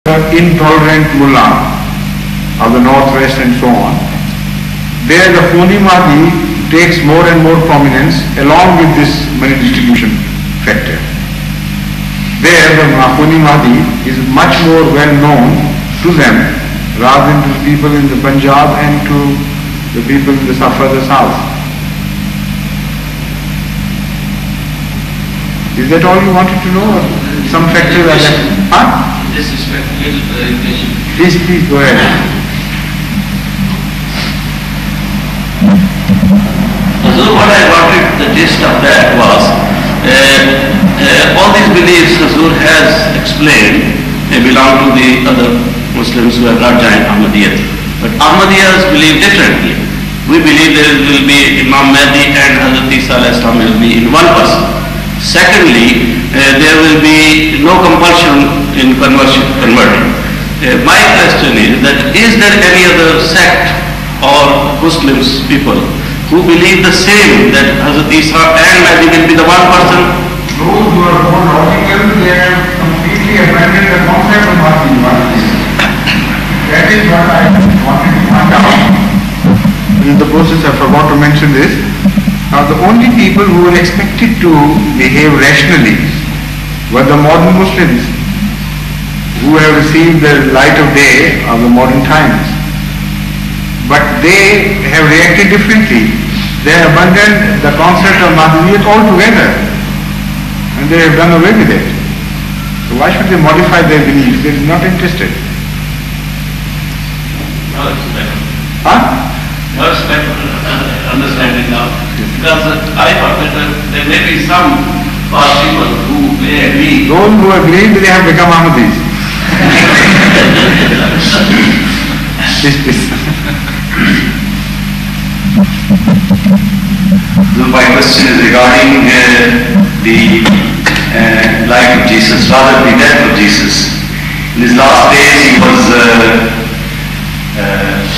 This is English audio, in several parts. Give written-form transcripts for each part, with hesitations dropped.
intolerant mullah of the northwest and so on, there the Khoni Mahdi takes more and more prominence along with this money distribution factor. There the Khoni Mahdi is much more well known to them rather than to the people in the Punjab and to the people in the further south. Is that all you wanted to know? Some factors are there? Huh? This is little clarification. Please go ahead. So what I wanted, the gist of that was, all these beliefs Hazur has explained belong to the other Muslims who have not joined Ahmadiyyat. But Ahmadiyyas believe differently. We believe there will be Imam Mahdi and Hazrat Isa will be in one person. Secondly, there will be no compulsion in converting. My question is that is there any other sect or Muslims people who believe the same, that Hazrat Isa and Mahdi will be the one person? Those who are more logical, they have completely abandoned the concept of Mahdi. That is what I wanted to point out. In the process I forgot to mention this. Now the only people who were expected to behave rationally were the modern Muslims who have received the light of day of the modern times. But they have reacted differently. They have abandoned the concept of Mahdiyyat altogether and they have done away with it. So why should they modify their beliefs? They are not interested. Huh? Understanding now. Because I thought that there may be some people who may agree. Those who agree, they have become Ahmadis. Please. So my question is regarding the life of Jesus, rather the death of Jesus. In his last days he was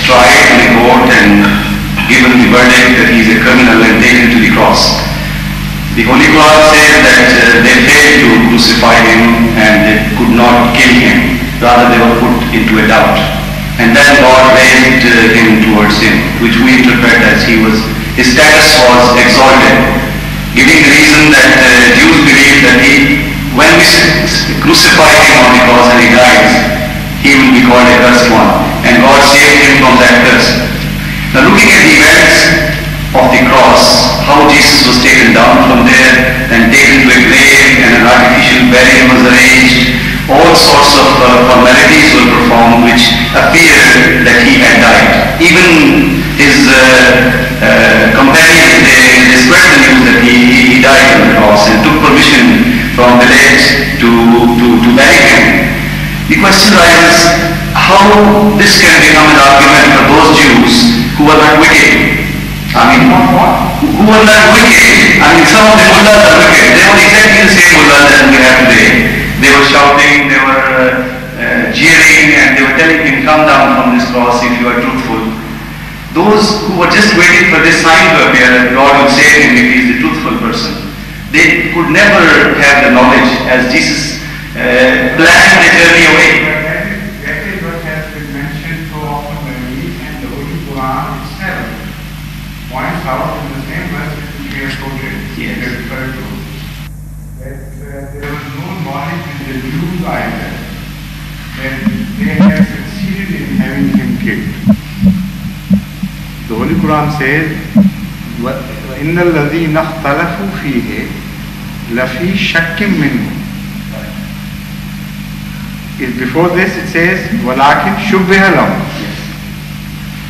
tried in a court and given the verdict that he is a criminal and taken to the cross. The Holy Quran says that they failed to crucify him and they could not kill him, rather they were put into a doubt. And then God raised him towards him, which we interpret as his status was exalted, giving the reason that Jews believe that when we crucify him on the cross and he dies, he will be called a cursed one, and God saved him from that curse. Now looking at the events of the cross, how Jesus was taken down from there and taken to a grave and an artificial burial was arranged, all sorts of formalities were performed which appeared that he had died. Even his companions, they spread the news that he died on the cross and took permission from the late to bury him. The question arises, how this can become an argument for those Jews who are not wicked. I mean, who are not wicked. I mean, some of the mullahs are wicked. They were exactly the same mullahs that we have today. They were shouting, they were jeering, and they were telling him, come down from this cross if you are truthful. Those who were just waiting for this sign to appear that God will save him if he is the truthful person, they could never have the knowledge as Jesus planned the journey away. That is what has been mentioned so often by me, and the Holy Quran itself points out in the same verse which we have quoted, Yes. referred to, that there was no knowledge in the Jews either that they had succeeded in having him killed. The Holy Quran says, وَإِنَّ الَّذِينَ اخْتَلَفُوا فِيهِ لَفِي شَكٍّ مِّنْهُ. Before this it says, وَلَكِنْ شُبِّهَ لَهُمْ.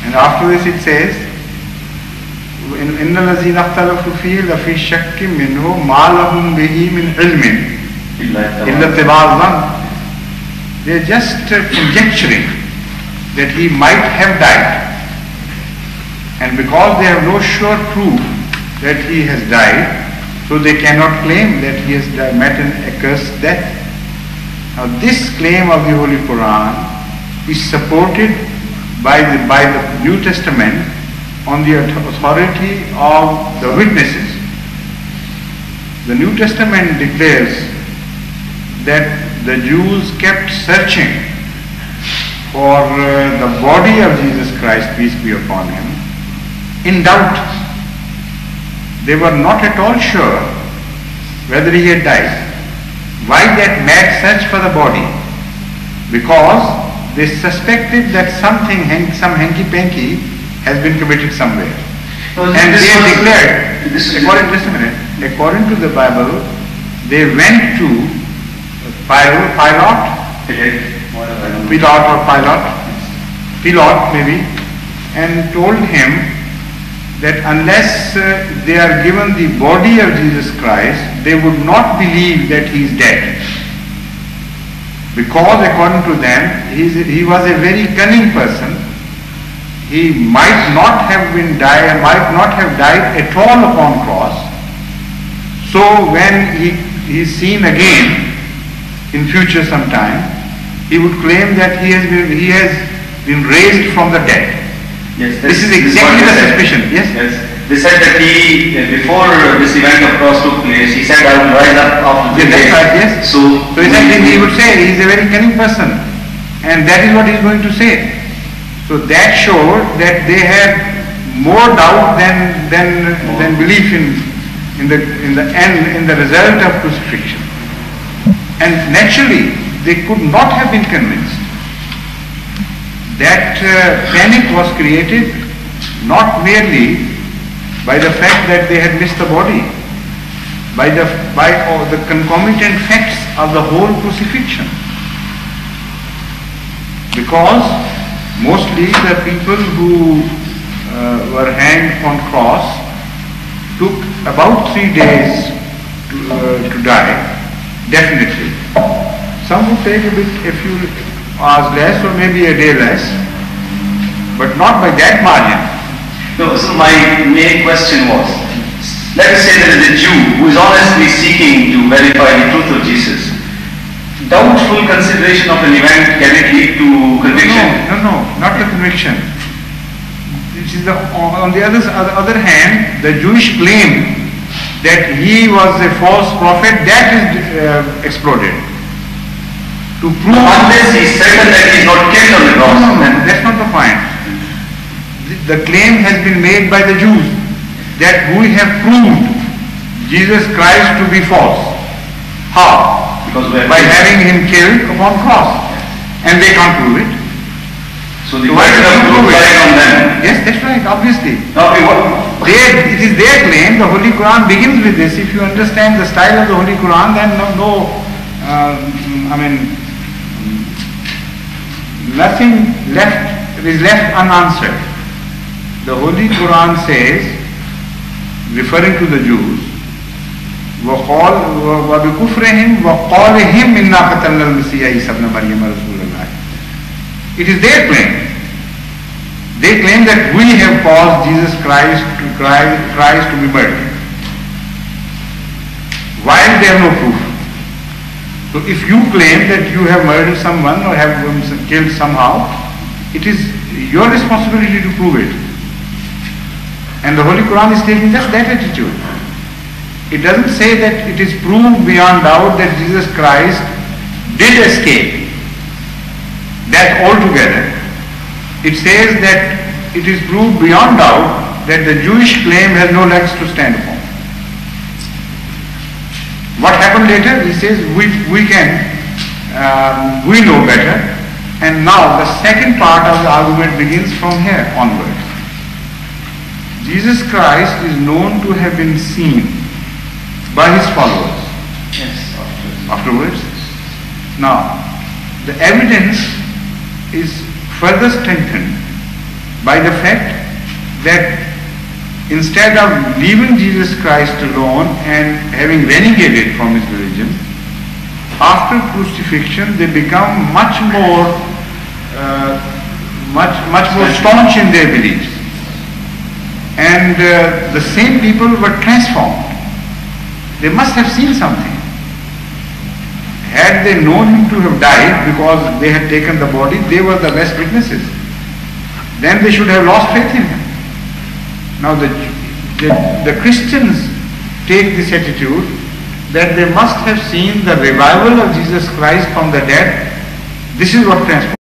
And after this it says, إِنَّ الَّذِينَ اخْتَلَفُوا فِيهِ لَفِي شَكٍّ مِّنْهُ مَا لَهُمْ بِهِ مِنْ عِلْمٍ إِلَّا اتِّبَاعَ الظَّنِّ. They are just conjecturing that he might have died. And because they have no sure proof that he has died, so they cannot claim that he has met an accursed death. Now this claim of the Holy Quran is supported by the New Testament on the authority of the witnesses. The New Testament declares that the Jews kept searching for the body of Jesus Christ, peace be upon him, in doubt. They were not at all sure whether he had died. Why that mad search for the body? Because they suspected that some hanky-panky has been committed somewhere. And they declared, according to the Bible, they went to Pilate maybe, and told him that unless they are given the body of Jesus Christ, they would not believe that he is dead. Because according to them, he was a very cunning person. He might not have died at all upon cross. So when he is seen again in future sometime, he would claim that he has been raised from the dead. Yes, this is exactly the suspicion. Yes. Yes. They said that he, before this event of cross took place, he said, "I will rise up after 3 days." That's right. Yes. So exactly he would say he is a very cunning person, and that is what he is going to say. So that showed that they had more doubt than belief in the result of crucifixion. And naturally, they could not have been convinced. That panic was created not merely by the fact that they had missed the body, by all the concomitant facts of the whole crucifixion. Because mostly the people who were hanged on cross took about 3 days to die, definitely. Some would take a few hours less or maybe a day less, but not by that margin. No, so my main question was, let us say there is a Jew who is honestly seeking to verify the truth of Jesus. Doubtful consideration of an event, can it lead to conviction? No, not the conviction. It is on the other hand, the Jewish claim that he was a false prophet, that is exploded. To prove unless he is certain that he is not killed on the cross. No, that's not the point. The claim has been made by the Jews that we have proved Jesus Christ to be false. How? Because by having him killed upon cross. And they can't prove it. So the question of proof lying on them. Yes, that's right, obviously. Okay, it is their claim. The Holy Quran begins with this. If you understand the style of the Holy Quran, then nothing is left unanswered. The Holy Quran says, referring to the Jews, وَبِكُفْرِهِمْ وَقَالِهِمْ إِنَّا قَتَلْنَا الْمَسِيحَ عِيسَى ابْنَ مَرْيَمَ رَسُولَ اللَّهِ. It is their claim. They claim that we have caused Jesus Christ to be murdered, while they have no proof. So if you claim that you have murdered someone or have killed somehow, it is your responsibility to prove it. And the Holy Quran is taking just that attitude. It doesn't say that it is proved beyond doubt that Jesus Christ did escape. That altogether. It says that it is proved beyond doubt that the Jewish claim has no legs to stand upon. What happened later? He says we know better. And now the second part of the argument begins from here onwards. Jesus Christ is known to have been seen by his followers. Yes, afterwards. Now, the evidence is further strengthened by the fact that instead of leaving Jesus Christ alone and having renegated from his religion, after crucifixion they become much more staunch in their beliefs. And the same people were transformed. They must have seen something. Had they known him to have died because they had taken the body, they were the best witnesses. Then they should have lost faith in him. Now the Christians take this attitude that they must have seen the revival of Jesus Christ from the dead. This is what transformed.